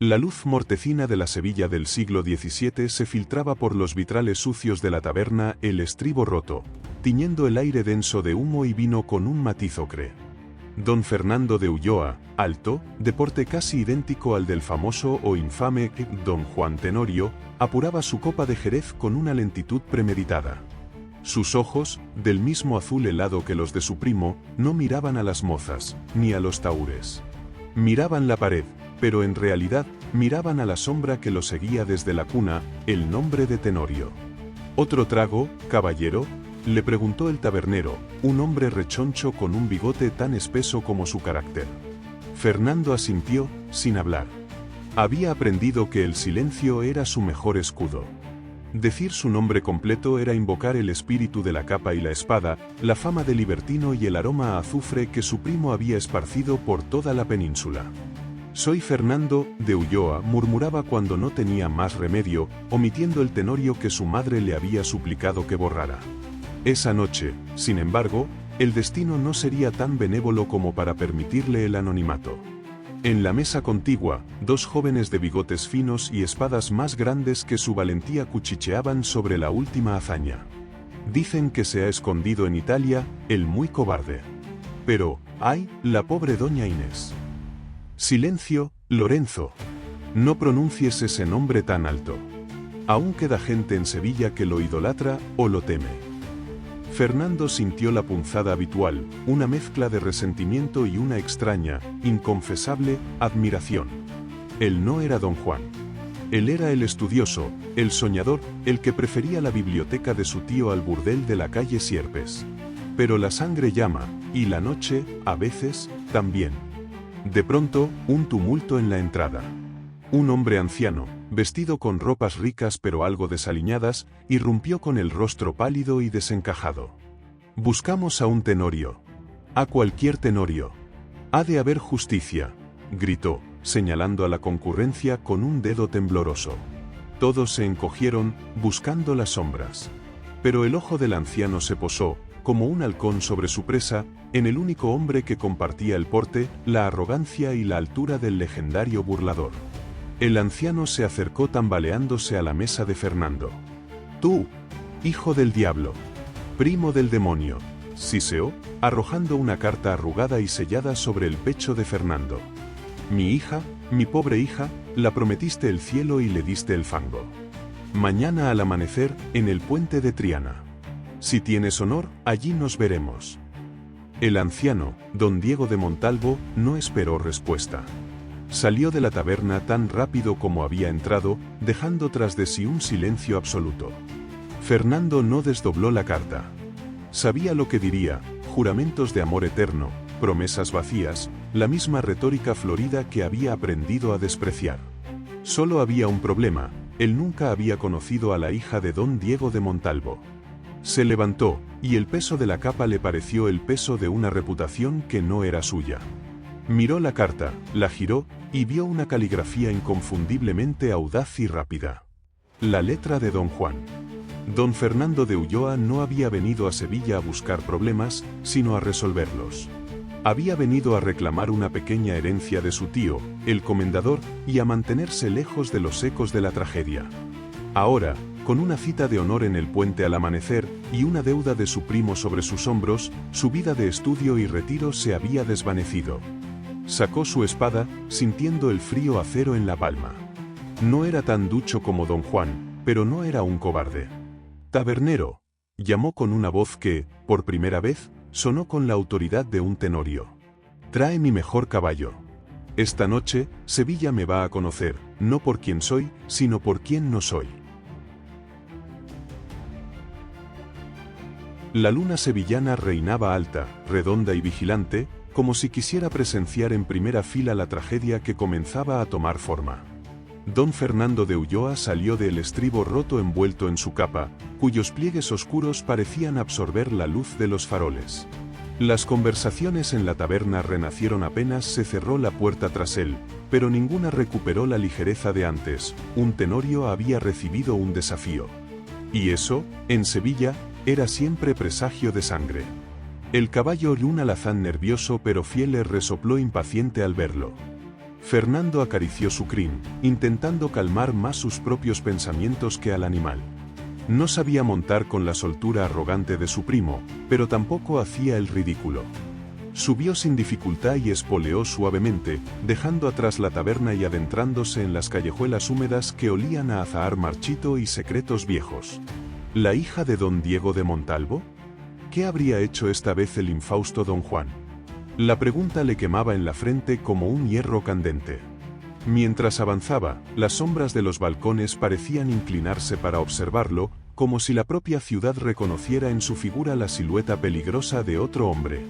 La luz mortecina de la Sevilla del siglo XVII se filtraba por los vitrales sucios de la taberna El Estribo Roto, tiñendo el aire denso de humo y vino con un matiz ocre. Don Fernando de Ulloa, alto, de porte casi idéntico al del famoso o infame Don Juan Tenorio, apuraba su copa de Jerez con una lentitud premeditada. Sus ojos, del mismo azul helado que los de su primo, no miraban a las mozas, ni a los tahúres. Miraban la pared, pero en realidad, miraban a la sombra que lo seguía desde la cuna, el nombre de Tenorio. ¿Otro trago, caballero?, le preguntó el tabernero, un hombre rechoncho con un bigote tan espeso como su carácter. Fernando asintió, sin hablar. Había aprendido que el silencio era su mejor escudo. Decir su nombre completo era invocar el espíritu de la capa y la espada, la fama de libertino y el aroma a azufre que su primo había esparcido por toda la península. «Soy Fernando de Ulloa», murmuraba cuando no tenía más remedio, omitiendo el Tenorio que su madre le había suplicado que borrara. Esa noche, sin embargo, el destino no sería tan benévolo como para permitirle el anonimato. En la mesa contigua, dos jóvenes de bigotes finos y espadas más grandes que su valentía cuchicheaban sobre la última hazaña. Dicen que se ha escondido en Italia, el muy cobarde. Pero, ¡ay!, la pobre doña Inés. Silencio, Lorenzo. No pronuncies ese nombre tan alto. Aún queda gente en Sevilla que lo idolatra o lo teme. Fernando sintió la punzada habitual, una mezcla de resentimiento y una extraña, inconfesable, admiración. Él no era Don Juan. Él era el estudioso, el soñador, el que prefería la biblioteca de su tío al burdel de la calle Sierpes. Pero la sangre llama, y la noche, a veces, también. De pronto, un tumulto en la entrada. Un hombre anciano, vestido con ropas ricas pero algo desaliñadas, irrumpió con el rostro pálido y desencajado. «Buscamos a un Tenorio. A cualquier Tenorio. Ha de haber justicia», gritó, señalando a la concurrencia con un dedo tembloroso. Todos se encogieron, buscando las sombras. Pero el ojo del anciano se posó, como un halcón sobre su presa, en el único hombre que compartía el porte, la arrogancia y la altura del legendario burlador. El anciano se acercó tambaleándose a la mesa de Fernando. «Tú, hijo del diablo, primo del demonio», siseó, arrojando una carta arrugada y sellada sobre el pecho de Fernando. «Mi hija, mi pobre hija, la prometiste el cielo y le diste el fango. Mañana al amanecer, en el puente de Triana. Si tienes honor, allí nos veremos». El anciano, don Diego de Montalvo, no esperó respuesta. Salió de la taberna tan rápido como había entrado, dejando tras de sí un silencio absoluto. Fernando no desdobló la carta. Sabía lo que diría: juramentos de amor eterno, promesas vacías, la misma retórica florida que había aprendido a despreciar. Solo había un problema: él nunca había conocido a la hija de don Diego de Montalvo. Se levantó, y el peso de la capa le pareció el peso de una reputación que no era suya. Miró la carta, la giró, y vio una caligrafía inconfundiblemente audaz y rápida. La letra de don Juan. Don Fernando de Ulloa no había venido a Sevilla a buscar problemas, sino a resolverlos. Había venido a reclamar una pequeña herencia de su tío, el comendador, y a mantenerse lejos de los ecos de la tragedia. Ahora, con una cita de honor en el puente al amanecer, y una deuda de su primo sobre sus hombros, su vida de estudio y retiro se había desvanecido. Sacó su espada, sintiendo el frío acero en la palma. No era tan ducho como don Juan, pero no era un cobarde. «Tabernero», llamó con una voz que, por primera vez, sonó con la autoridad de un Tenorio. «Trae mi mejor caballo. Esta noche, Sevilla me va a conocer, no por quién soy, sino por quién no soy». La luna sevillana reinaba alta, redonda y vigilante, como si quisiera presenciar en primera fila la tragedia que comenzaba a tomar forma. Don Fernando de Ulloa salió del estribo roto envuelto en su capa, cuyos pliegues oscuros parecían absorber la luz de los faroles. Las conversaciones en la taberna renacieron apenas se cerró la puerta tras él, pero ninguna recuperó la ligereza de antes. Un Tenorio había recibido un desafío. Y eso, en Sevilla, era siempre presagio de sangre. El caballo y un alazán nervioso pero fiel resopló impaciente al verlo. Fernando acarició su crin, intentando calmar más sus propios pensamientos que al animal. No sabía montar con la soltura arrogante de su primo, pero tampoco hacía el ridículo. Subió sin dificultad y espoleó suavemente, dejando atrás la taberna y adentrándose en las callejuelas húmedas que olían a azahar marchito y secretos viejos. ¿La hija de don Diego de Montalvo? ¿Qué habría hecho esta vez el infausto don Juan? La pregunta le quemaba en la frente como un hierro candente. Mientras avanzaba, las sombras de los balcones parecían inclinarse para observarlo, como si la propia ciudad reconociera en su figura la silueta peligrosa de otro hombre.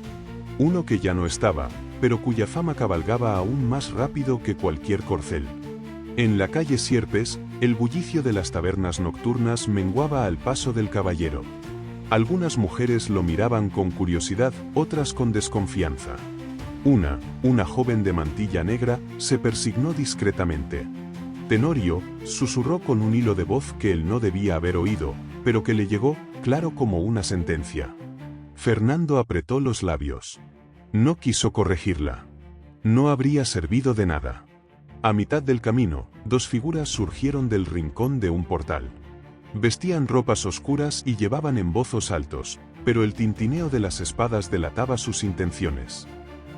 Uno que ya no estaba, pero cuya fama cabalgaba aún más rápido que cualquier corcel. En la calle Sierpes, el bullicio de las tabernas nocturnas menguaba al paso del caballero. Algunas mujeres lo miraban con curiosidad, otras con desconfianza. Una joven de mantilla negra, se persignó discretamente. Tenorio, susurró con un hilo de voz que él no debía haber oído, pero que le llegó, claro como una sentencia. Fernando apretó los labios. No quiso corregirla. No habría servido de nada. A mitad del camino, dos figuras surgieron del rincón de un portal. Vestían ropas oscuras y llevaban embozos altos, pero el tintineo de las espadas delataba sus intenciones.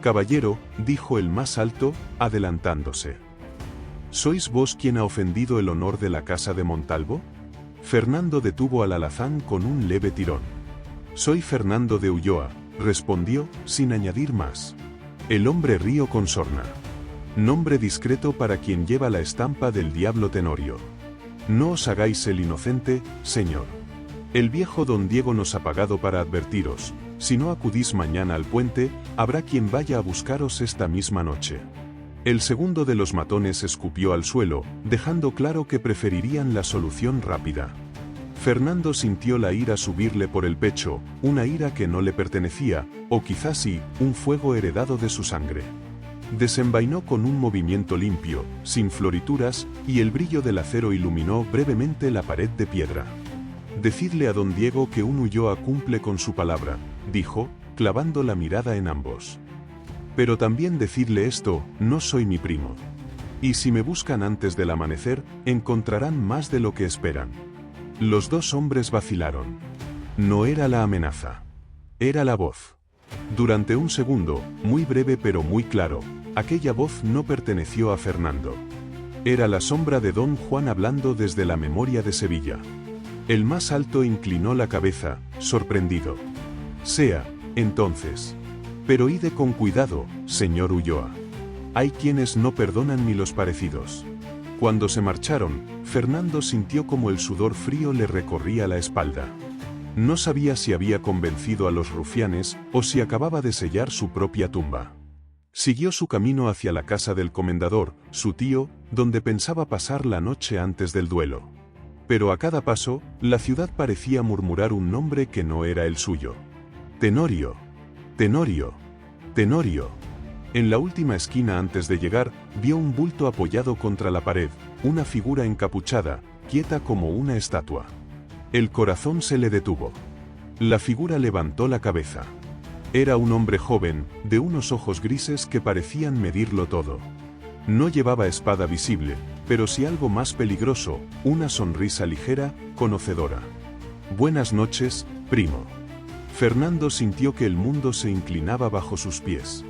«Caballero», dijo el más alto, adelantándose. «¿Sois vos quien ha ofendido el honor de la casa de Montalvo?» Fernando detuvo al alazán con un leve tirón. «Soy Fernando de Ulloa», respondió, sin añadir más. El hombre rió con sorna. «Nombre discreto para quien lleva la estampa del diablo Tenorio. No os hagáis el inocente, señor. El viejo don Diego nos ha pagado para advertiros, si no acudís mañana al puente, habrá quien vaya a buscaros esta misma noche». El segundo de los matones escupió al suelo, dejando claro que preferirían la solución rápida. Fernando sintió la ira subirle por el pecho, una ira que no le pertenecía, o quizás sí, un fuego heredado de su sangre. Desenvainó con un movimiento limpio, sin florituras, y el brillo del acero iluminó brevemente la pared de piedra. «Decidle a don Diego que un Ulloa cumple con su palabra», dijo, clavando la mirada en ambos. «Pero también decidle esto, no soy mi primo. Y si me buscan antes del amanecer, encontrarán más de lo que esperan». Los dos hombres vacilaron. No era la amenaza. Era la voz. Durante un segundo, muy breve pero muy claro, aquella voz no perteneció a Fernando. Era la sombra de don Juan hablando desde la memoria de Sevilla. El más alto inclinó la cabeza, sorprendido. «Sea, entonces. Pero ide con cuidado, señor Ulloa. Hay quienes no perdonan ni los parecidos». Cuando se marcharon, Fernando sintió como el sudor frío le recorría la espalda. No sabía si había convencido a los rufianes o si acababa de sellar su propia tumba. Siguió su camino hacia la casa del comendador, su tío, donde pensaba pasar la noche antes del duelo. Pero a cada paso, la ciudad parecía murmurar un nombre que no era el suyo. «Tenorio. Tenorio. Tenorio». En la última esquina antes de llegar, vio un bulto apoyado contra la pared, una figura encapuchada, quieta como una estatua. El corazón se le detuvo. La figura levantó la cabeza. Era un hombre joven, de unos ojos grises que parecían medirlo todo. No llevaba espada visible, pero sí algo más peligroso, una sonrisa ligera, conocedora. «Buenas noches, primo». Fernando sintió que el mundo se inclinaba bajo sus pies.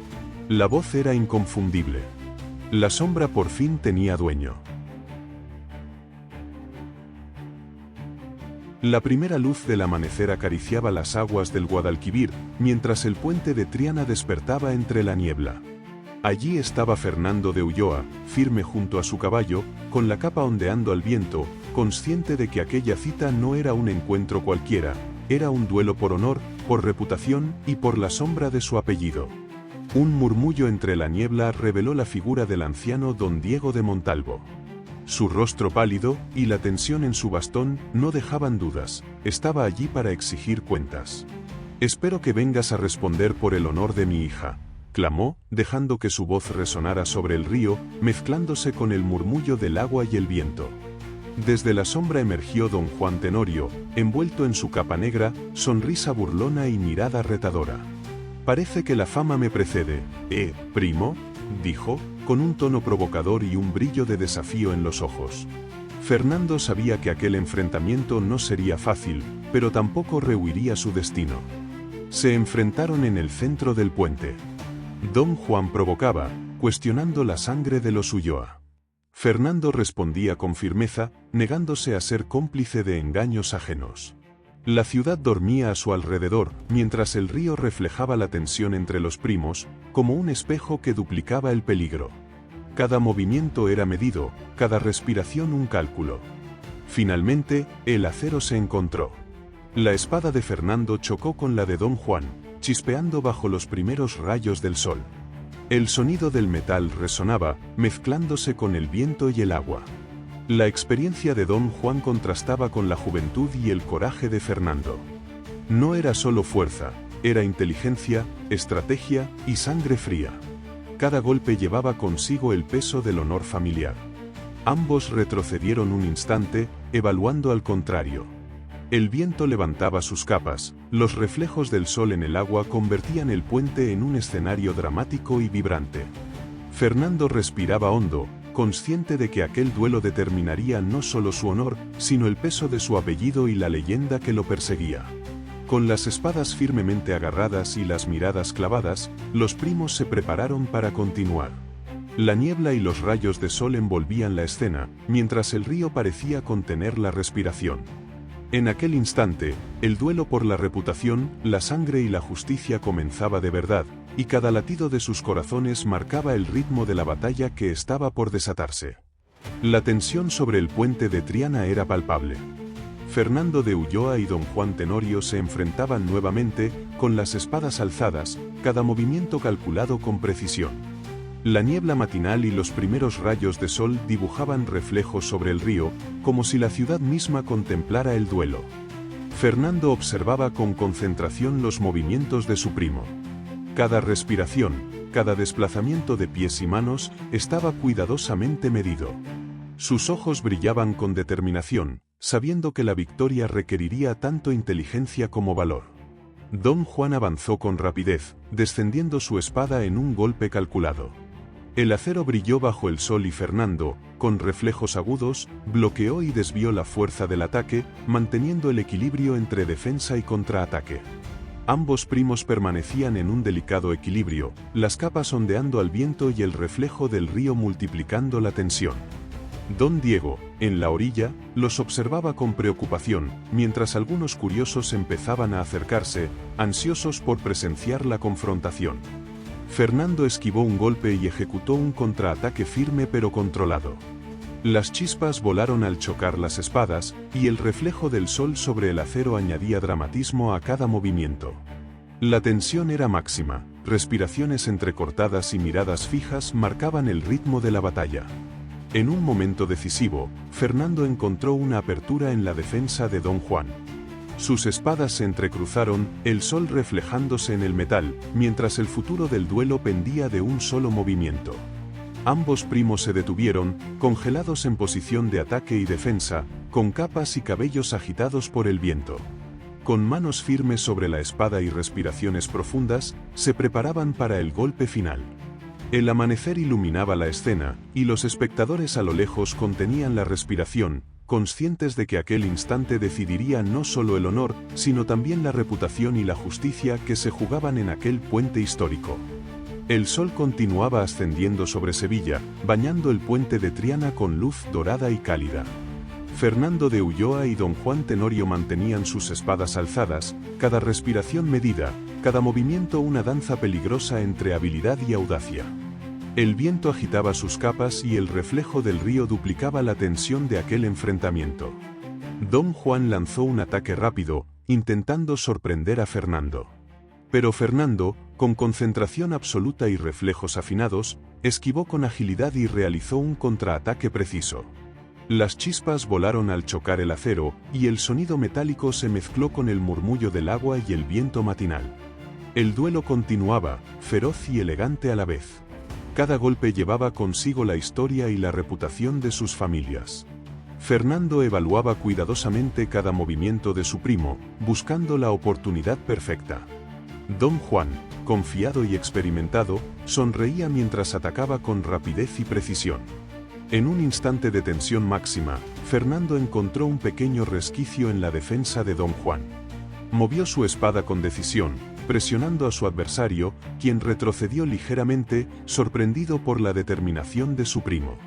La voz era inconfundible. La sombra por fin tenía dueño. La primera luz del amanecer acariciaba las aguas del Guadalquivir, mientras el puente de Triana despertaba entre la niebla. Allí estaba Fernando de Ulloa, firme junto a su caballo, con la capa ondeando al viento, consciente de que aquella cita no era un encuentro cualquiera, era un duelo por honor, por reputación y por la sombra de su apellido. Un murmullo entre la niebla reveló la figura del anciano don Diego de Montalvo. Su rostro pálido y la tensión en su bastón no dejaban dudas, estaba allí para exigir cuentas. «Espero que vengas a responder por el honor de mi hija», clamó, dejando que su voz resonara sobre el río, mezclándose con el murmullo del agua y el viento. Desde la sombra emergió don Juan Tenorio, envuelto en su capa negra, sonrisa burlona y mirada retadora. «Parece que la fama me precede, primo», dijo, con un tono provocador y un brillo de desafío en los ojos. Fernando sabía que aquel enfrentamiento no sería fácil, pero tampoco rehuiría su destino. Se enfrentaron en el centro del puente. Don Juan provocaba, cuestionando la sangre de los Ulloa. Fernando respondía con firmeza, negándose a ser cómplice de engaños ajenos. La ciudad dormía a su alrededor, mientras el río reflejaba la tensión entre los primos, como un espejo que duplicaba el peligro. Cada movimiento era medido, cada respiración un cálculo. Finalmente, el acero se encontró. La espada de Fernando chocó con la de Don Juan, chispeando bajo los primeros rayos del sol. El sonido del metal resonaba, mezclándose con el viento y el agua. La experiencia de Don Juan contrastaba con la juventud y el coraje de Fernando. No era solo fuerza, era inteligencia, estrategia y sangre fría. Cada golpe llevaba consigo el peso del honor familiar. Ambos retrocedieron un instante, evaluando al contrario. El viento levantaba sus capas, los reflejos del sol en el agua convertían el puente en un escenario dramático y vibrante. Fernando respiraba hondo, consciente de que aquel duelo determinaría no solo su honor, sino el peso de su apellido y la leyenda que lo perseguía. Con las espadas firmemente agarradas y las miradas clavadas, los primos se prepararon para continuar. La niebla y los rayos de sol envolvían la escena, mientras el río parecía contener la respiración. En aquel instante, el duelo por la reputación, la sangre y la justicia comenzaba de verdad, y cada latido de sus corazones marcaba el ritmo de la batalla que estaba por desatarse. La tensión sobre el puente de Triana era palpable. Fernando de Ulloa y Don Juan Tenorio se enfrentaban nuevamente, con las espadas alzadas, cada movimiento calculado con precisión. La niebla matinal y los primeros rayos de sol dibujaban reflejos sobre el río, como si la ciudad misma contemplara el duelo. Fernando observaba con concentración los movimientos de su primo. Cada respiración, cada desplazamiento de pies y manos, estaba cuidadosamente medido. Sus ojos brillaban con determinación, sabiendo que la victoria requeriría tanto inteligencia como valor. Don Juan avanzó con rapidez, descendiendo su espada en un golpe calculado. El acero brilló bajo el sol y Fernando, con reflejos agudos, bloqueó y desvió la fuerza del ataque, manteniendo el equilibrio entre defensa y contraataque. Ambos primos permanecían en un delicado equilibrio, las capas ondeando al viento y el reflejo del río multiplicando la tensión. Don Diego, en la orilla, los observaba con preocupación, mientras algunos curiosos empezaban a acercarse, ansiosos por presenciar la confrontación. Fernando esquivó un golpe y ejecutó un contraataque firme pero controlado. Las chispas volaron al chocar las espadas, y el reflejo del sol sobre el acero añadía dramatismo a cada movimiento. La tensión era máxima, respiraciones entrecortadas y miradas fijas marcaban el ritmo de la batalla. En un momento decisivo, Fernando encontró una apertura en la defensa de Don Juan. Sus espadas se entrecruzaron, el sol reflejándose en el metal, mientras el futuro del duelo pendía de un solo movimiento. Ambos primos se detuvieron, congelados en posición de ataque y defensa, con capas y cabellos agitados por el viento. Con manos firmes sobre la espada y respiraciones profundas, se preparaban para el golpe final. El amanecer iluminaba la escena, y los espectadores a lo lejos contenían la respiración, conscientes de que aquel instante decidiría no solo el honor, sino también la reputación y la justicia que se jugaban en aquel puente histórico. El sol continuaba ascendiendo sobre Sevilla, bañando el puente de Triana con luz dorada y cálida. Fernando de Ulloa y Don Juan Tenorio mantenían sus espadas alzadas, cada respiración medida, cada movimiento una danza peligrosa entre habilidad y audacia. El viento agitaba sus capas y el reflejo del río duplicaba la tensión de aquel enfrentamiento. Don Juan lanzó un ataque rápido, intentando sorprender a Fernando. Pero Fernando, con concentración absoluta y reflejos afinados, esquivó con agilidad y realizó un contraataque preciso. Las chispas volaron al chocar el acero, y el sonido metálico se mezcló con el murmullo del agua y el viento matinal. El duelo continuaba, feroz y elegante a la vez. Cada golpe llevaba consigo la historia y la reputación de sus familias. Fernando evaluaba cuidadosamente cada movimiento de su primo, buscando la oportunidad perfecta. Don Juan, confiado y experimentado, sonreía mientras atacaba con rapidez y precisión. En un instante de tensión máxima, Fernando encontró un pequeño resquicio en la defensa de Don Juan. Movió su espada con decisión, presionando a su adversario, quien retrocedió ligeramente, sorprendido por la determinación de su primo.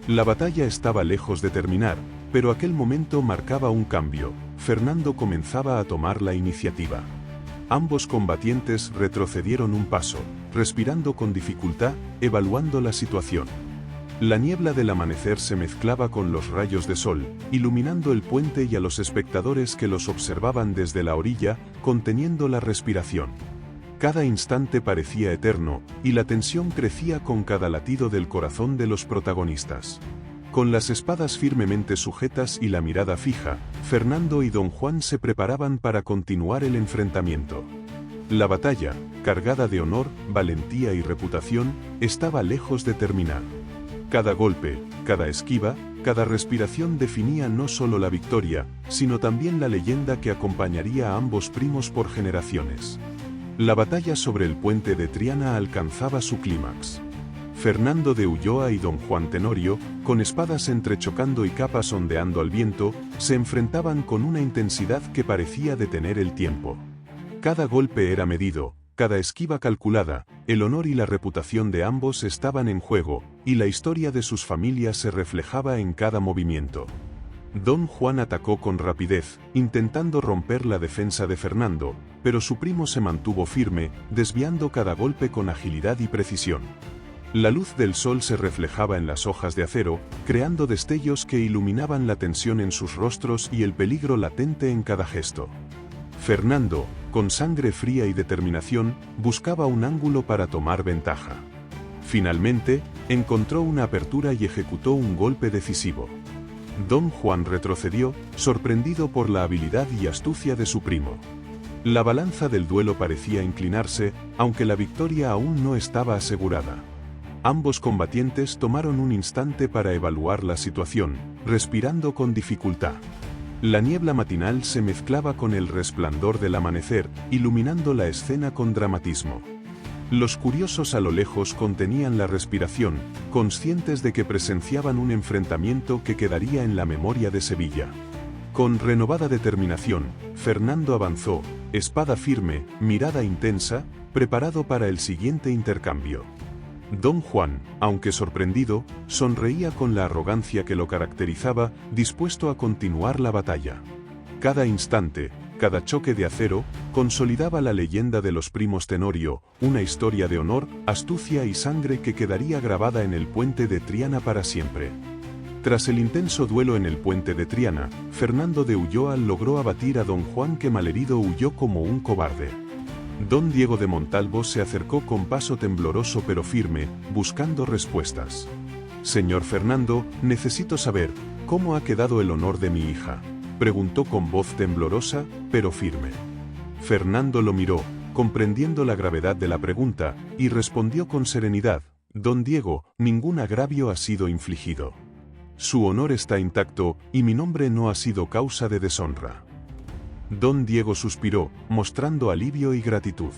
La batalla estaba lejos de terminar, pero aquel momento marcaba un cambio. Fernando comenzaba a tomar la iniciativa. Ambos combatientes retrocedieron un paso, respirando con dificultad, evaluando la situación. La niebla del amanecer se mezclaba con los rayos de sol, iluminando el puente y a los espectadores que los observaban desde la orilla, conteniendo la respiración. Cada instante parecía eterno, y la tensión crecía con cada latido del corazón de los protagonistas. Con las espadas firmemente sujetas y la mirada fija, Fernando y Don Juan se preparaban para continuar el enfrentamiento. La batalla, cargada de honor, valentía y reputación, estaba lejos de terminar. Cada golpe, cada esquiva, cada respiración definía no solo la victoria, sino también la leyenda que acompañaría a ambos primos por generaciones. La batalla sobre el puente de Triana alcanzaba su clímax. Fernando de Ulloa y Don Juan Tenorio, con espadas entrechocando y capas ondeando al viento, se enfrentaban con una intensidad que parecía detener el tiempo. Cada golpe era medido, cada esquiva calculada, el honor y la reputación de ambos estaban en juego, y la historia de sus familias se reflejaba en cada movimiento. Don Juan atacó con rapidez, intentando romper la defensa de Fernando, pero su primo se mantuvo firme, desviando cada golpe con agilidad y precisión. La luz del sol se reflejaba en las hojas de acero, creando destellos que iluminaban la tensión en sus rostros y el peligro latente en cada gesto. Fernando, con sangre fría y determinación, buscaba un ángulo para tomar ventaja. Finalmente, encontró una apertura y ejecutó un golpe decisivo. Don Juan retrocedió, sorprendido por la habilidad y astucia de su primo. La balanza del duelo parecía inclinarse, aunque la victoria aún no estaba asegurada. Ambos combatientes tomaron un instante para evaluar la situación, respirando con dificultad. La niebla matinal se mezclaba con el resplandor del amanecer, iluminando la escena con dramatismo. Los curiosos a lo lejos contenían la respiración, conscientes de que presenciaban un enfrentamiento que quedaría en la memoria de Sevilla. Con renovada determinación, Fernando avanzó, espada firme, mirada intensa, preparado para el siguiente intercambio. Don Juan, aunque sorprendido, sonreía con la arrogancia que lo caracterizaba, dispuesto a continuar la batalla. Cada instante, cada choque de acero, consolidaba la leyenda de los primos Tenorio, una historia de honor, astucia y sangre que quedaría grabada en el puente de Triana para siempre. Tras el intenso duelo en el puente de Triana, Fernando de Ulloa logró abatir a Don Juan, que malherido huyó como un cobarde. Don Diego de Montalvo se acercó con paso tembloroso pero firme, buscando respuestas. «Señor Fernando, necesito saber, ¿cómo ha quedado el honor de mi hija?», preguntó con voz temblorosa, pero firme. Fernando lo miró, comprendiendo la gravedad de la pregunta, y respondió con serenidad: «Don Diego, ningún agravio ha sido infligido. Su honor está intacto, y mi nombre no ha sido causa de deshonra». Don Diego suspiró, mostrando alivio y gratitud.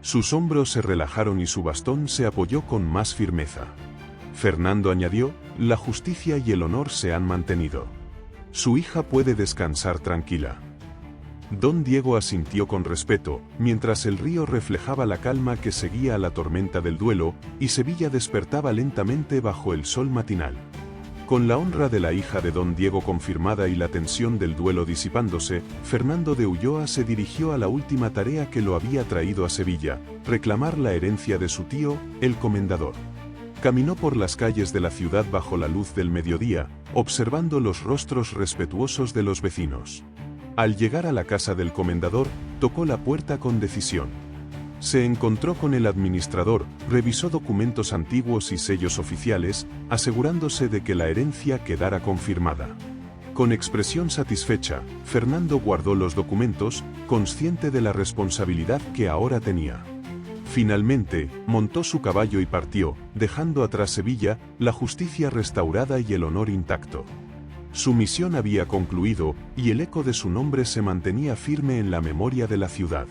Sus hombros se relajaron y su bastón se apoyó con más firmeza. Fernando añadió: «La justicia y el honor se han mantenido. Su hija puede descansar tranquila». Don Diego asintió con respeto, mientras el río reflejaba la calma que seguía a la tormenta del duelo, y Sevilla despertaba lentamente bajo el sol matinal. Con la honra de la hija de Don Diego confirmada y la tensión del duelo disipándose, Fernando de Ulloa se dirigió a la última tarea que lo había traído a Sevilla: reclamar la herencia de su tío, el comendador. Caminó por las calles de la ciudad bajo la luz del mediodía, observando los rostros respetuosos de los vecinos. Al llegar a la casa del comendador, tocó la puerta con decisión. Se encontró con el administrador, revisó documentos antiguos y sellos oficiales, asegurándose de que la herencia quedara confirmada. Con expresión satisfecha, Fernando guardó los documentos, consciente de la responsabilidad que ahora tenía. Finalmente, montó su caballo y partió, dejando atrás Sevilla, la justicia restaurada y el honor intacto. Su misión había concluido, y el eco de su nombre se mantenía firme en la memoria de la ciudad.